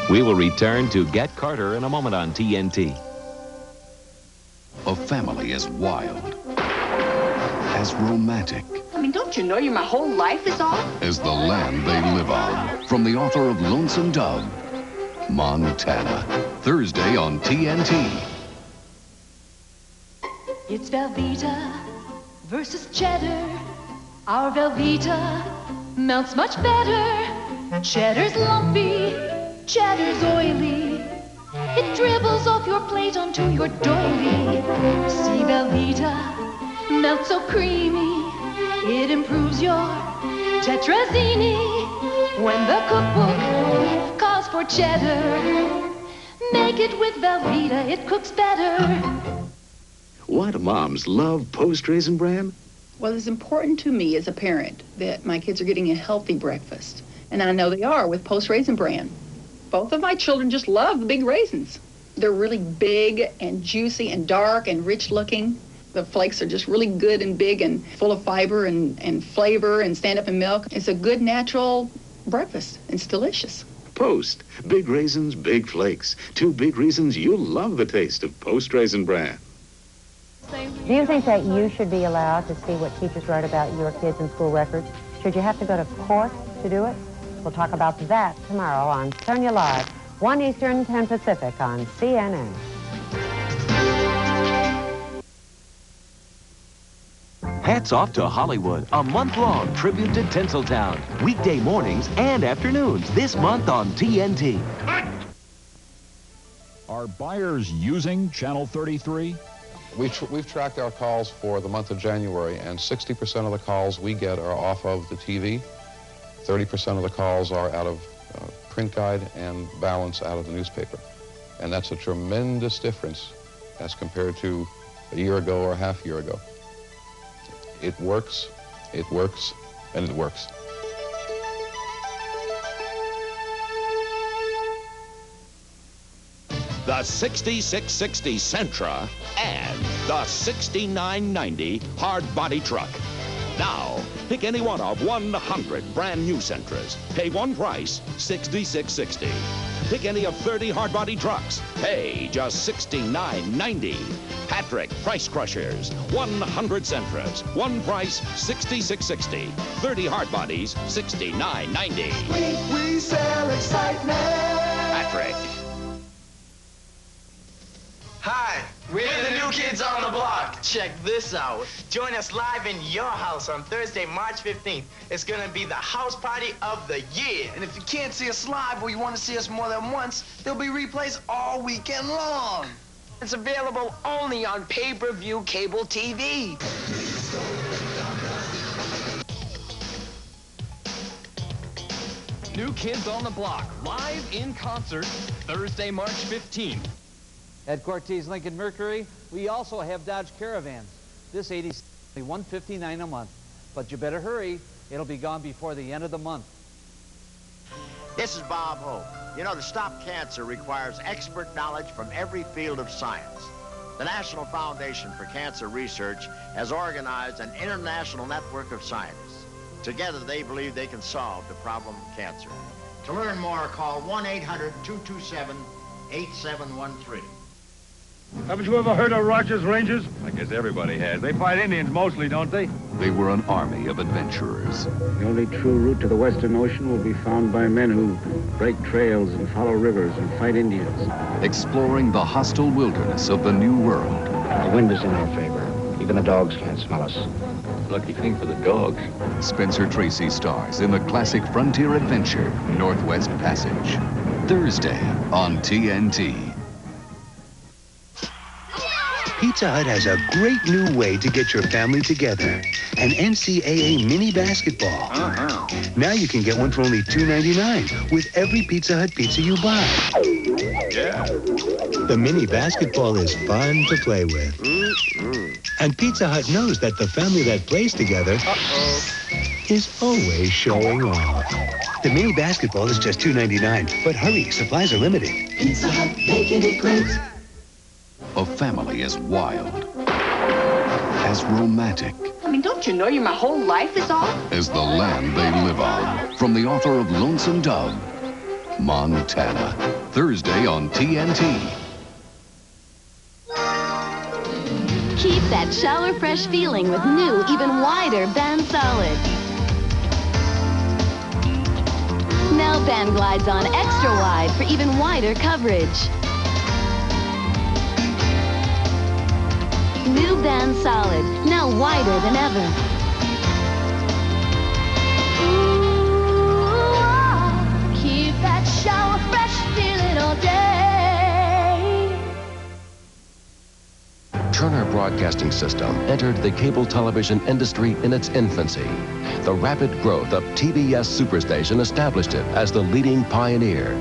We will return to Get Carter in a moment on TNT. A family as wild, as romantic. I mean, don't you know my whole life is all? As the land they live on. From the author of Lonesome Dove, Montana. Thursday on TNT. It's Velveeta versus cheddar. Our Velveeta melts much better. Cheddar's lumpy, cheddar's oily. It dribbles off your plate onto your doily. See Velveeta melts so creamy. It improves your tetrazzini. When the cookbook calls for cheddar, make it with Velveeta, it cooks better. Why do moms love Post Raisin Bran? Well, it's important to me as a parent that my kids are getting a healthy breakfast. And I know they are with Post Raisin Bran. Both of my children just love the big raisins. They're really big and juicy and dark and rich looking. The flakes are just really good and big and full of fiber and flavor and stand up in milk. It's a good natural breakfast. It's delicious. Post. Big raisins, big flakes. 2 big reasons you'll love the taste of Post Raisin Bran. Do you think that you should be allowed to see what teachers wrote about your kids in school records? Should you have to go to court to do it? We'll talk about that tomorrow on Sonia Live, 1 Eastern, 10 Pacific on CNN. Hats off to Hollywood, a month-long tribute to Tinseltown. Weekday mornings and afternoons this month on TNT. Are buyers using Channel 33? We've tracked our calls for the month of January, and 60% of the calls we get are off of the TV. 30% of the calls are out of print guide, and balance out of the newspaper. And that's a tremendous difference as compared to a year ago or a half year ago. It works, and it works. The 6660 Sentra and the 6990 hard body truck. Now, pick any one of 100 brand new Sentras. Pay one price, $66.60. Pick any of 30 hard body trucks. Pay just $69.90. Patrick Price Crushers, 100 Sentras. One price, $66.60. 30 hard bodies, $69.90. We sell excitement. Patrick. Hi, we're the new kids on the block. Check this out. Join us live in your house on Thursday, March 15th. It's gonna be the house party of the year. And if you can't see us live or you want to see us more than once, there'll be replays all weekend long. It's available only on pay-per-view cable TV. New Kids on the Block, live in concert, Thursday, March 15th. At Cortez Lincoln Mercury, we also have Dodge Caravans. This 80's only $159 a month. But you better hurry. It'll be gone before the end of the month. This is Bob Hope. You know, to stop cancer requires expert knowledge from every field of science. The National Foundation for Cancer Research has organized an international network of scientists. Together, they believe they can solve the problem of cancer. To learn more, call 1-800-227-8713. Haven't you ever heard of Rogers Rangers? I guess everybody has. They fight Indians mostly, don't they? They were an army of adventurers. The only true route to the Western Ocean will be found by men who break trails and follow rivers and fight Indians. Exploring the hostile wilderness of the New World. The wind is in our favor. Even the dogs can't smell us. Lucky thing for the dogs. Spencer Tracy stars in the classic frontier adventure, Northwest Passage. Thursday on TNT. Pizza Hut has a great new way to get your family together. An NCAA mini basketball. Now you can get one for only $2.99 with every Pizza Hut pizza you buy. Yeah. The mini basketball is fun to play with. And Pizza Hut knows that the family that plays together is always showing off. The mini basketball is just $2.99, but hurry, supplies are limited. Pizza Hut, making it great. A family as wild, as romantic. I mean, don't you know my whole life is all? As the land they live on. From the author of Lonesome Dove, Montana. Thursday on TNT. Keep that shower fresh feeling with new, even wider Band Solid. Now Band glides on extra wide for even wider coverage. New Band Solid, now wider than ever. Keep that shower fresh feeling all day. Turner Broadcasting System entered the cable television industry in its infancy. The rapid growth of TBS Superstation established it as the leading pioneer.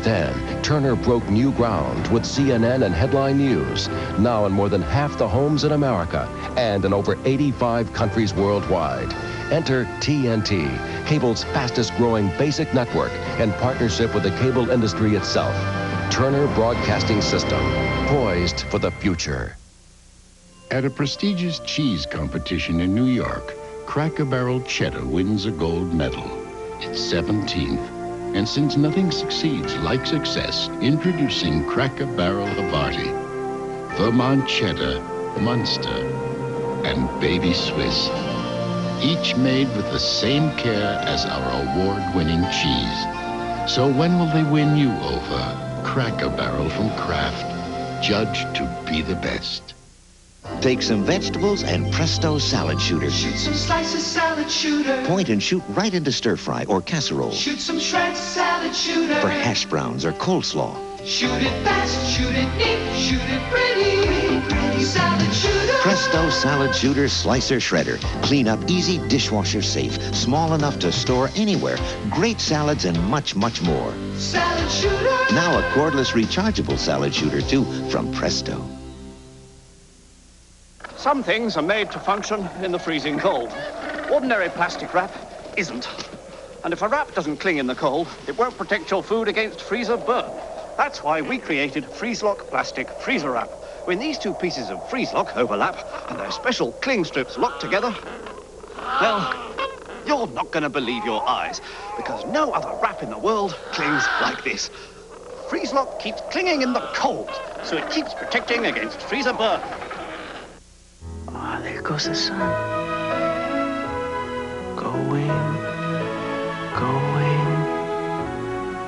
Then, Turner broke new ground with CNN and Headline News, now in more than half the homes in America and in over 85 countries worldwide. Enter TNT, cable's fastest growing basic network in partnership with the cable industry itself. Turner Broadcasting System, poised for the future. At a prestigious cheese competition in New York, Cracker Barrel Cheddar wins a gold medal. It's 17th. And since nothing succeeds like success, introducing Cracker Barrel Havarti, Vermont Cheddar, Munster, and Baby Swiss. Each made with the same care as our award-winning cheese. So when will they win you over? Cracker Barrel from Kraft, judged to be the best. Take some vegetables and presto salad shooter. Shoot some slices, salad shooter. Point and shoot right into stir fry or casserole. Shoot some shreds, salad shooter. For hash browns or coleslaw. Shoot it fast, shoot it neat, shoot it pretty. Salad shooter. Presto salad shooter slicer shredder. Clean up easy, dishwasher safe. Small enough to store anywhere. Great salads and much, much more. Salad shooter. Now a cordless rechargeable salad shooter too from Presto. Some things are made to function in the freezing cold. Ordinary plastic wrap isn't. And if a wrap doesn't cling in the cold, it won't protect your food against freezer burn. That's why we created Freeze-Lock Plastic Freezer Wrap. When these two pieces of Freeze-Lock overlap and their special cling strips lock together, well, you're not going to believe your eyes, because no other wrap in the world clings like this. Freeze-Lock keeps clinging in the cold, so it keeps protecting against freezer burn. Ah, there goes the sun. Going,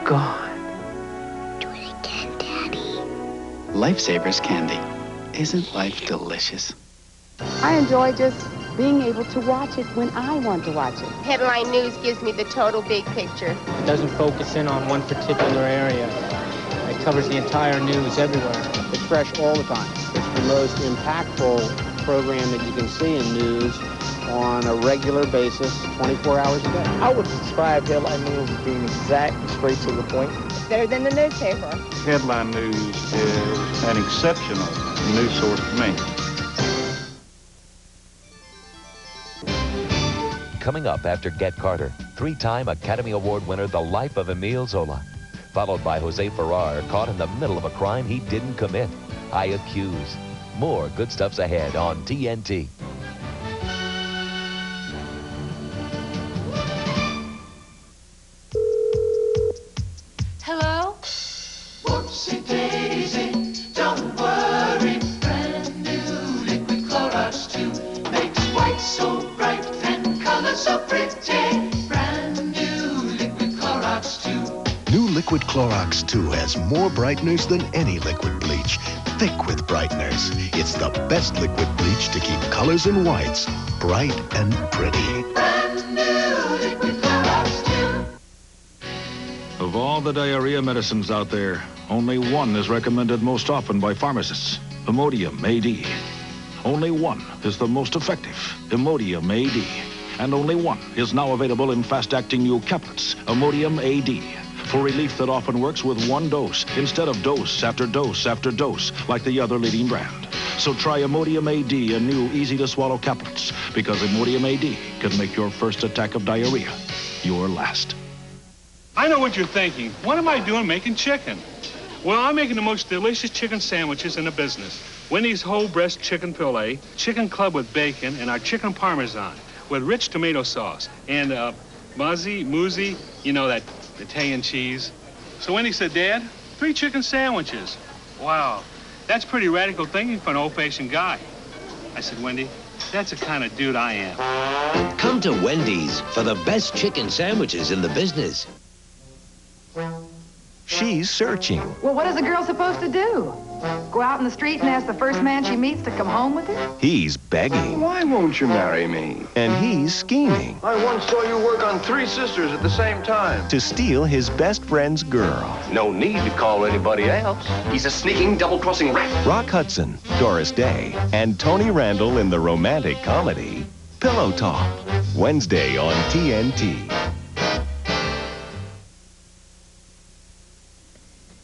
gone. Do it again, Daddy. Lifesavers candy. Isn't life delicious? I enjoy just being able to watch it when I want to watch it. Headline news gives me the total big picture. It doesn't focus in on one particular area. It covers the entire news everywhere. It's fresh all the time. It's the most impactful program that you can see in news on a regular basis, 24 hours a day. I would describe headline news as being exact and straight to the point. It's better than the newspaper. Headline news is an exceptional news source for me. Coming up after Get Carter, 3-time Academy Award winner The Life of Emile Zola, followed by Jose Ferrer, caught in the middle of a crime he didn't commit. I accuse. More good stuff's ahead on TNT. Hello? Whoopsie daisy, don't worry. Brand new liquid Clorox 2 makes white so bright and color so pretty. Brand new liquid Clorox 2. New Liquid Clorox 2 has more brighteners than any liquid bleach. Thick with brighteners. It's the best liquid bleach to keep colors and whites bright and pretty. Brand new liquid Clorox 2. Of all the diarrhea medicines out there, only one is recommended most often by pharmacists, Imodium AD. Only one is the most effective, Imodium AD. And only one is now available in fast-acting new caplets, Imodium AD. For relief that often works with one dose instead of dose after dose after dose like the other leading brand. So try Imodium AD, a new easy-to-swallow caplets, because Imodium AD can make your first attack of diarrhea your last. I know what you're thinking. What am I doing making chicken? Well, I'm making the most delicious chicken sandwiches in the business. Wendy's whole breast chicken filet, chicken club with bacon, and our chicken parmesan with rich tomato sauce. And Muzzy, you know, that Italian cheese. So Wendy said, Dad, 3 chicken sandwiches. Wow, that's pretty radical thinking for an old-fashioned guy. I said, Wendy, that's the kind of dude I am. Come to Wendy's for the best chicken sandwiches in the business. She's searching. Well, what is a girl supposed to do? Go out in the street and ask the first man she meets to come home with her? He's begging. Why won't you marry me? And he's scheming. I once saw you work on 3 sisters at the same time. To steal his best friend's girl. No need to call anybody else. He's a sneaking, double-crossing rat. Rock Hudson, Doris Day, and Tony Randall in the romantic comedy Pillow Talk. Wednesday on TNT.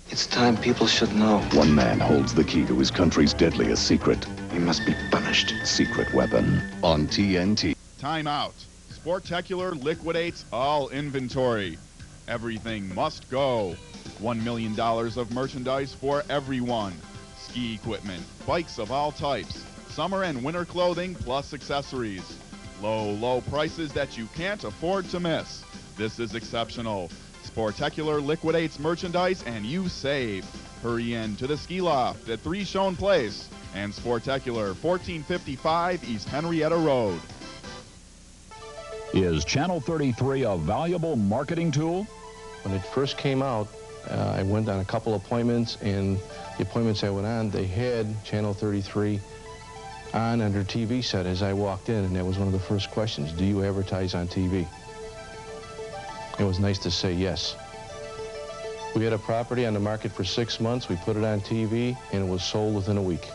It's time people should know. One man holds the key to his country's deadliest secret. He must be punished. Secret weapon on TNT. Time out. Sportacular liquidates all inventory. Everything must go. $1 million of merchandise for everyone. Ski equipment, bikes of all types, summer and winter clothing plus accessories. Low, low prices that you can't afford to miss. This is exceptional. Sportacular liquidates merchandise and you save. Hurry in to the Ski Loft at 3 Shone Place and Sportacular, 1455 East Henrietta Road. Is Channel 33 a valuable marketing tool? When it first came out, I went on a couple appointments, and the appointments I went on, they had Channel 33 on under TV set as I walked in, and that was one of the first questions. Do you advertise on TV? It was nice to say yes. We had a property on the market for 6 months. We put it on TV, and it was sold within a week.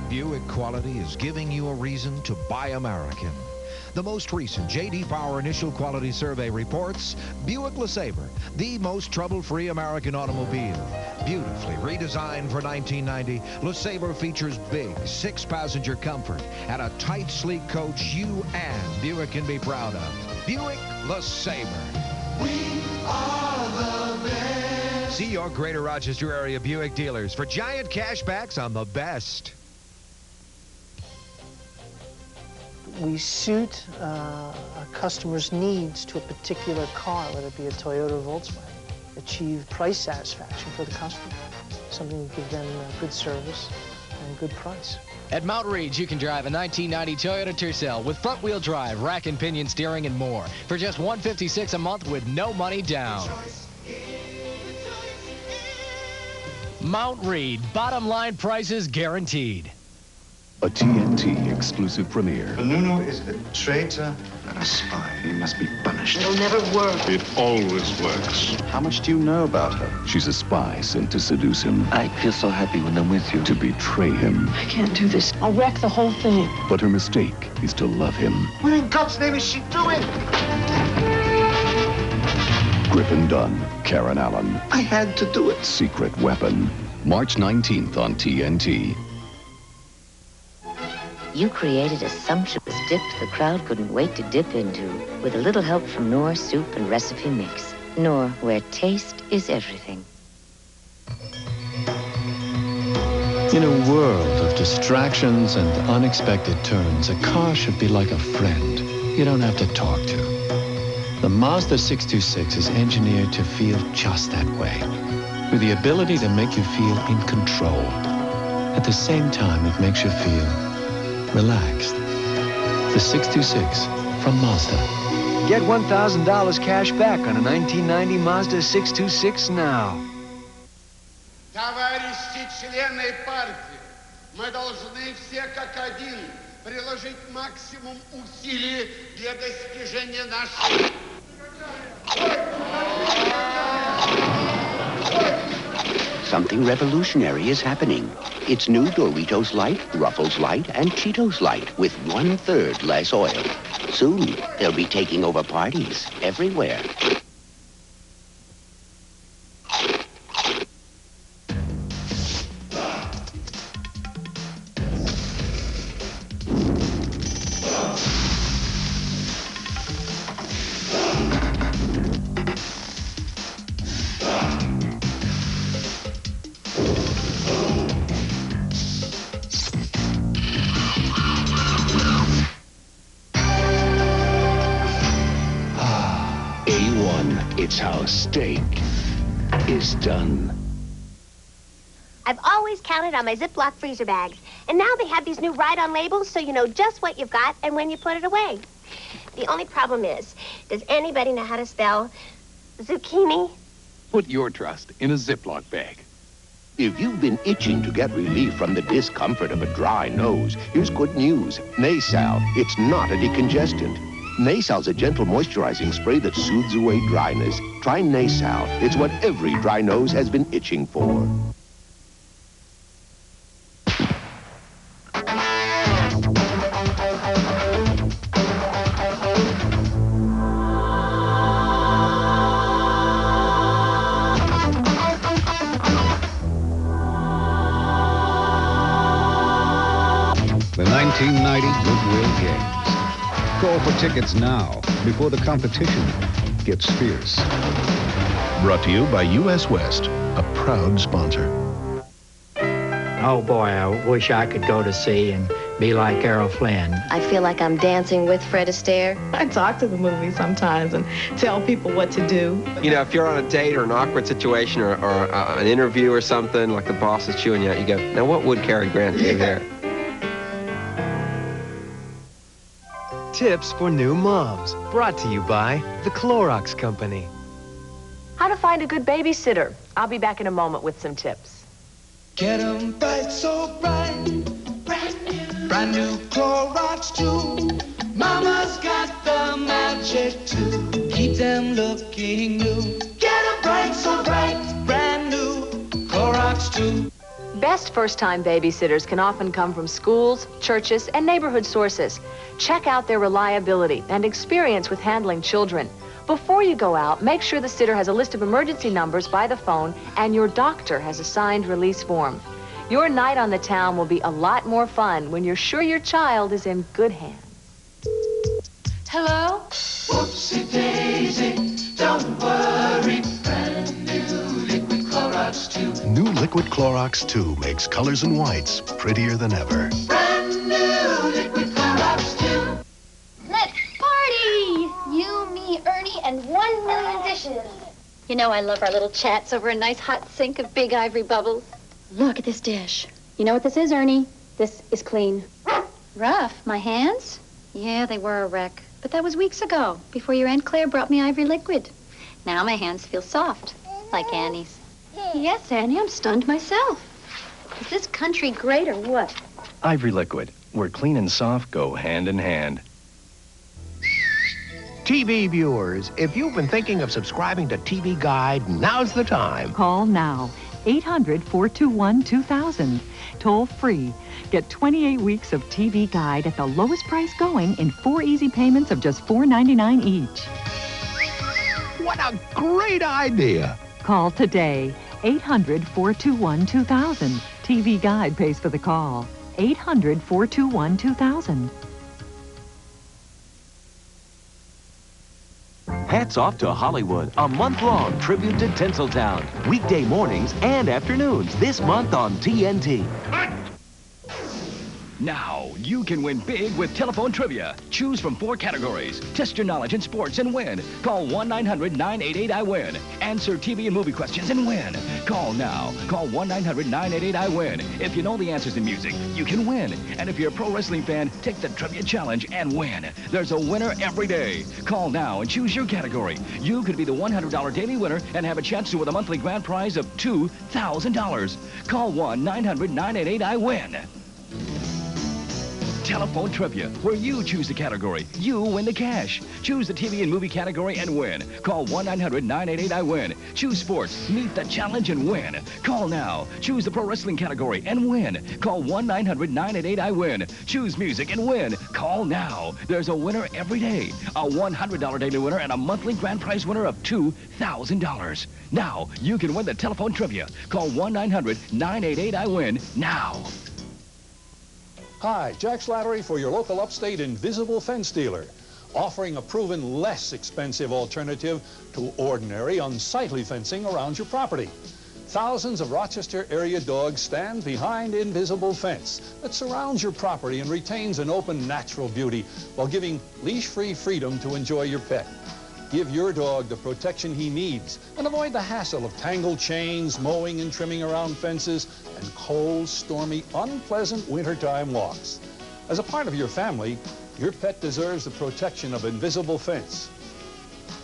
Buick quality is giving you a reason to buy American. The most recent J.D. Power Initial Quality Survey reports Buick LeSabre, the most trouble-free American automobile. Beautifully redesigned for 1990, LeSabre features big 6-passenger comfort and a tight, sleek coach you and Buick can be proud of. Buick LeSabre. We are the best. See your Greater Rochester area Buick dealers for giant cashbacks on the best. We suit a customer's needs to a particular car, whether it be a Toyota or Volkswagen. Achieve price satisfaction for the customer, something to give them good service and good price. At Mount Reed, you can drive a 1990 Toyota Tercel with front-wheel drive, rack and pinion steering, and more for just $156 a month with no money down. Mount Reed, bottom line prices guaranteed. A TNT exclusive premiere. Nuno is a traitor and a spy. He must be punished. It'll never work. It always works. How much do you know about her? She's a spy sent to seduce him. I feel so happy when I'm with you. To betray him. I can't do this. I'll wreck the whole thing. But her mistake is to love him. What in God's name is she doing? Griffin Dunn, Karen Allen. I had to do it. Secret Weapon. March 19th on TNT. You created a sumptuous dip the crowd couldn't wait to dip into, with a little help from Knorr Soup and Recipe Mix. Knorr, where taste is everything. In a world of distractions and unexpected turns, a car should be like a friend you don't have to talk to. The Mazda 626 is engineered to feel just that way, with the ability to make you feel in control. At the same time, it makes you feel relaxed. The 626 from Mazda. Get $1,000 cash back on a 1990 Mazda 626 now. Товарищи члены партии, мы должны все как один приложить максимум усилий для достижения нашей... Something revolutionary is happening. It's new Doritos Light, Ruffles Light, and Cheetos Light with 1/3 less oil. Soon, they'll be taking over parties everywhere. It's how steak is done. I've always counted on my Ziploc freezer bags. And now they have these new ride-on labels so you know just what you've got and when you put it away. The only problem is, does anybody know how to spell zucchini? Put your trust in a Ziploc bag. If you've been itching to get relief from the discomfort of a dry nose, here's good news. Nasal, it's not a decongestant. Nasal's a gentle moisturizing spray that soothes away dryness. Try Nasal. It's what every dry nose has been itching for. The 1990 Goodwill Games. Call for tickets now before the competition gets fierce. Brought to you by U.S. West, a proud sponsor. Oh boy, I wish I could go to sea and be like Errol Flynn. I feel like I'm dancing with Fred Astaire. I talk to the movie sometimes and tell people what to do. You know, if you're on a date or an awkward situation or an interview or something, like the boss is chewing you out, you go, now what would Cary Grant do there? Tips for new moms, brought to you by the Clorox Company. How to find a good babysitter. I'll be back in a moment with some tips. Get 'em bright, so bright. Brand new Clorox too. Mama's got the magic to keep them looking new. Get 'em bright, so bright. Brand new Clorox too. Best first-time babysitters can often come from schools, churches, and neighborhood sources. Check out their reliability and experience with handling children. Before you go out, make sure the sitter has a list of emergency numbers by the phone and your doctor has a signed release form. Your night on the town will be a lot more fun when you're sure your child is in good hands. Hello? Whoopsie daisy, don't worry. Brand new liquid Clorox 2. New Liquid Clorox 2 makes colors and whites prettier than ever. Brand new liquid Clorox 2. Let's party! You, me, Ernie, and 1 million dishes. You know I love our little chats over a nice hot sink of big ivory bubbles. Look at this dish. You know what this is, Ernie? This is clean. Rough. My hands? Yeah, they were a wreck. But that was weeks ago, before your Aunt Claire brought me ivory liquid. Now my hands feel soft, like Annie's. Yes, Annie, I'm stunned myself. Is this country great or what? Ivory Liquid, where clean and soft go hand in hand. TV viewers, if you've been thinking of subscribing to TV Guide, now's the time. Call now. 800-421-2000. Toll free. Get 28 weeks of TV Guide at the lowest price going in 4 easy payments of just $4.99 each. What a great idea. Call today. 800-421-2000. TV Guide pays for the call. 800-421-2000. Hats off to Hollywood, a month-long tribute to Tinseltown. Weekday mornings and afternoons this month on TNT. Now, you can win big with telephone trivia. Choose from 4 categories. Test your knowledge in sports and win. Call 1-900-988-I-WIN. Answer TV and movie questions and win. Call now. Call 1-900-988-I-WIN. If you know the answers in music, you can win. And if you're a pro wrestling fan, take the trivia challenge and win. There's a winner every day. Call now and choose your category. You could be the $100 daily winner and have a chance to win a monthly grand prize of $2,000. Call 1-900-988-I-WIN. Telephone trivia, where you choose the category, you win the cash. Choose the TV and movie category and win. Call 1-900-988-I-WIN. Choose sports, meet the challenge and win. Call now. Choose the pro wrestling category and win. Call 1-900-988-I-WIN. Choose music and win. Call now. There's a winner every day. A $100 daily winner and a monthly grand prize winner of $2,000. Now, you can win the telephone trivia. Call 1-900-988-I-WIN now. Hi, Jack Slattery for your local upstate invisible fence dealer, offering a proven less expensive alternative to ordinary unsightly fencing around your property. Thousands of Rochester area dogs stand behind invisible fence that surrounds your property and retains an open natural beauty while giving leash-free freedom to enjoy your pet. Give your dog the protection he needs and avoid the hassle of tangled chains, mowing and trimming around fences, and cold, stormy, unpleasant wintertime walks. As a part of your family, your pet deserves the protection of Invisible Fence.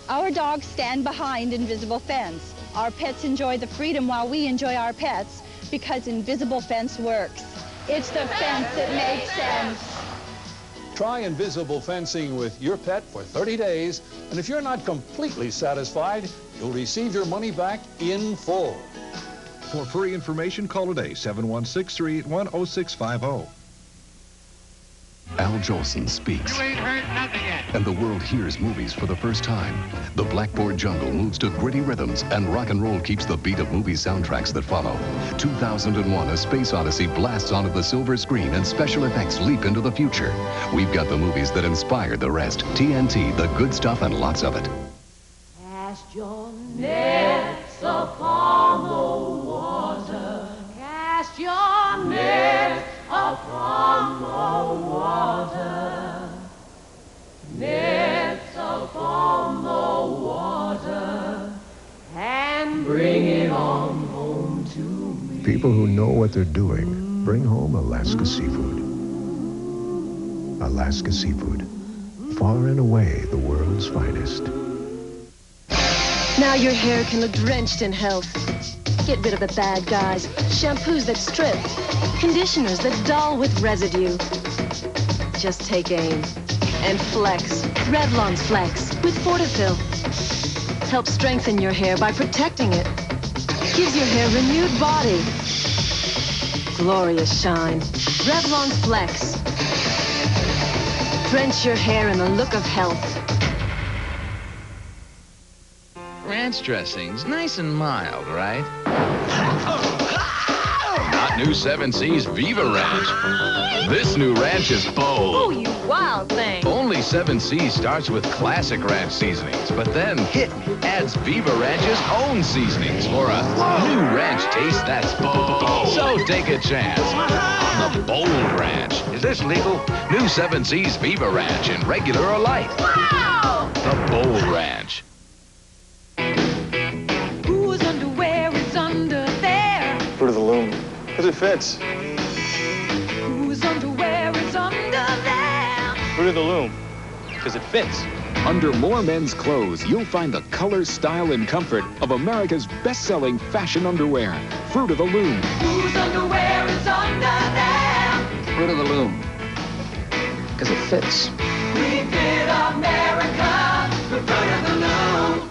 Our dogs stand behind Invisible Fence. Our pets enjoy the freedom while we enjoy our pets because Invisible Fence works. It's the fence that makes sense. Try Invisible Fencing with your pet for 30 days, and if you're not completely satisfied, you'll receive your money back in full. For free information, call today, 716-381-0650. Al Jolson speaks. You ain't heard nothing yet. And the world hears movies for the first time. The blackboard jungle moves to gritty rhythms, and rock and roll keeps the beat of movie soundtracks that follow. 2001, A Space Odyssey blasts onto the silver screen, and special effects leap into the future. We've got the movies that inspired the rest. TNT, the good stuff, and lots of it. Cast your nets upon the water. Cast your nets upon the water. Nets upon the water. And bring it on home to me. People who know what they're doing bring home Alaska seafood. Alaska seafood. Far and away the world's finest. Now your hair can look drenched in health. Get rid of the bad guys, shampoos that strip, conditioners that dull with residue. Just take aim and flex. Revlon's Flex with Fortifil. Helps strengthen your hair by protecting it. Gives your hair renewed body. Glorious shine. Revlon's Flex. Drench your hair in the look of health. Ranch dressing's nice and mild, right? Not new 7C's Viva Ranch. This new ranch is bold. Oh, you wild thing. Only 7C starts with classic ranch seasonings, but then Hit adds Viva Ranch's own seasonings for a new ranch taste that's bold. So take a chance on the Bold Ranch. Is this legal? New 7C's Viva Ranch in regular or light. Wow! The Bold Ranch. Whose underwear is under there? Fruit of the Loom. Because it fits. Whose underwear is under there? Fruit of the Loom. Because it fits. Under more men's clothes, you'll find the color, style, and comfort of America's best-selling fashion underwear. Fruit of the Loom. Whose underwear is under there? Fruit of the Loom. Because it fits. We fit America, the fruit of the loom.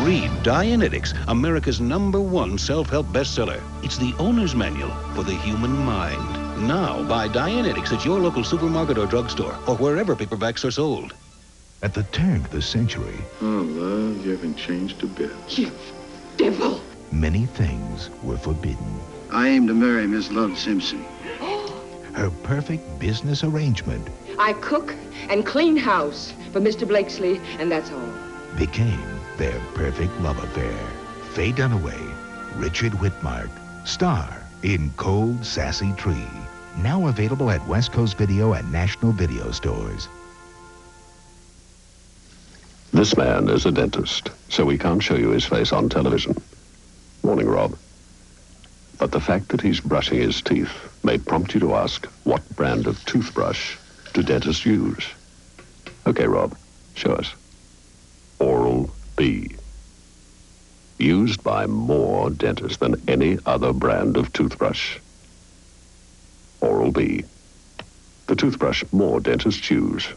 Read Dianetics, America's #1 self-help bestseller. It's the owner's manual for the human mind. Now, buy Dianetics at your local supermarket or drugstore, or wherever paperbacks are sold. At the turn of the century, Oh, love, you haven't changed a bit. You devil. many things were forbidden. I aim to marry Miss Love Simpson. Her perfect business arrangement I cook and clean house for Mr. Blakesley, and that's all. became their perfect love affair. Faye Dunaway, Richard Whitmark, star in Cold Sassy Tree. Now available at West Coast Video and National Video stores. This man is a dentist, so we can't show you his face on television. Morning, Rob. But the fact that he's brushing his teeth may prompt you to ask, what brand of toothbrush do dentists use? Okay, Rob, show us. Oral-B. Used by more dentists than any other brand of toothbrush. Oral-B. The toothbrush more dentists use.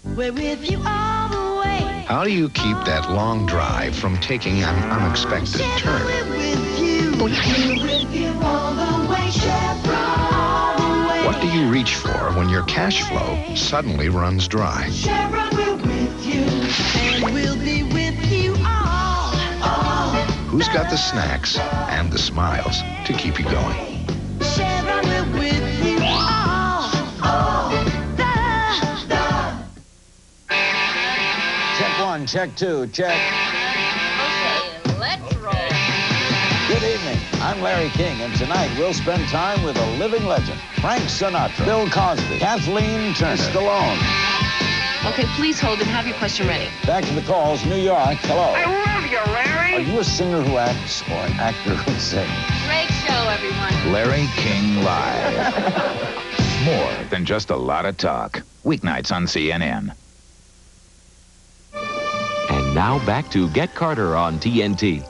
We're with you all the way. How do you keep that long drive from taking an unexpected turn? We're with you. We're with you all the way, Chevron, all the way. What do you reach for when your cash flow suddenly runs dry? Chevron, we're with you, and we'll be with you all. Who's got the snacks and the smiles to keep you going? Chevron, we're with you all. 1, check 2, check. Okay, let's roll. Good evening. I'm Larry King, and tonight we'll spend time with a living legend. Frank Sinatra, Bill Cosby, Kathleen Turner, Stallone. Okay, please hold and have your question ready. Back to the calls, New York. Hello. I love you, Larry. Are you a singer who acts or an actor who sings? Great show, everyone. Larry King Live. More than just a lot of talk. Weeknights on CNN. And now back to Get Carter on TNT.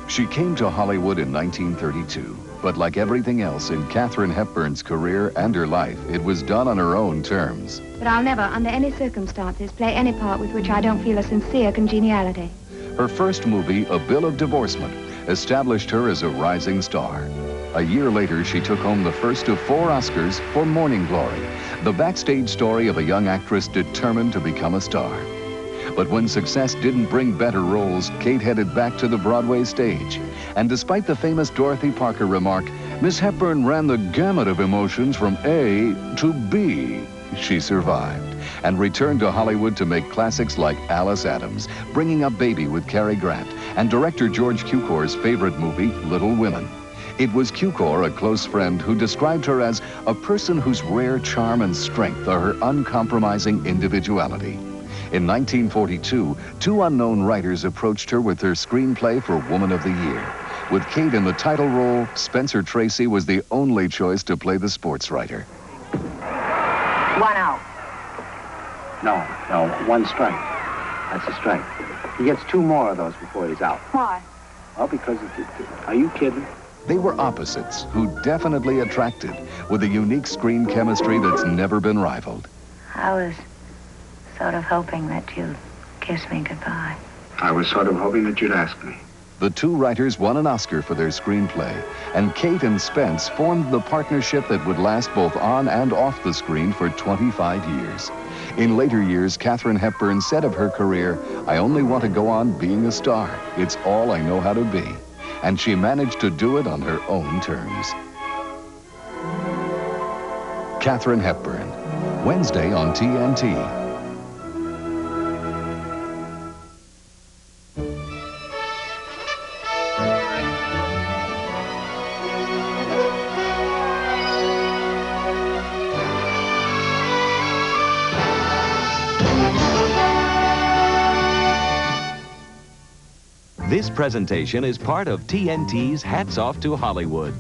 She came to Hollywood in 1932, but like everything else in Katharine Hepburn's career and her life, it was done on her own terms. But I'll never, under any circumstances, play any part with which I don't feel a sincere congeniality. Her first movie, A Bill of Divorcement, established her as a rising star. A year later, she took home the first of 4 Oscars for Morning Glory, the backstage story of a young actress determined to become a star. But when success didn't bring better roles, Kate headed back to the Broadway stage. And despite the famous Dorothy Parker remark, Miss Hepburn ran the gamut of emotions from A to B. She survived and returned to Hollywood to make classics like Alice Adams, Bringing Up Baby with Cary Grant, and director George Cukor's favorite movie, Little Women. It was Cukor, a close friend, who described her as a person whose rare charm and strength are her uncompromising individuality. In 1942, 2 unknown writers approached her with their screenplay for Woman of the Year. With Kate in the title role, Spencer Tracy was the only choice to play the sports writer. 1 out. No, 1 strike. That's a strike. He gets 2 more of those before he's out. Why? Well, because are you kidding? They were opposites who definitely attracted, with a unique screen chemistry that's never been rivaled. I was sort of hoping that you'd kiss me goodbye. I was sort of hoping that you'd ask me. The 2 writers won an Oscar for their screenplay, and Kate and Spence formed the partnership that would last both on and off the screen for 25 years. In later years, Katharine Hepburn said of her career, "I only want to go on being a star. It's all I know how to be." And she managed to do it on her own terms. Katharine Hepburn, Wednesday on TNT. This presentation is part of TNT's Hats Off to Hollywood.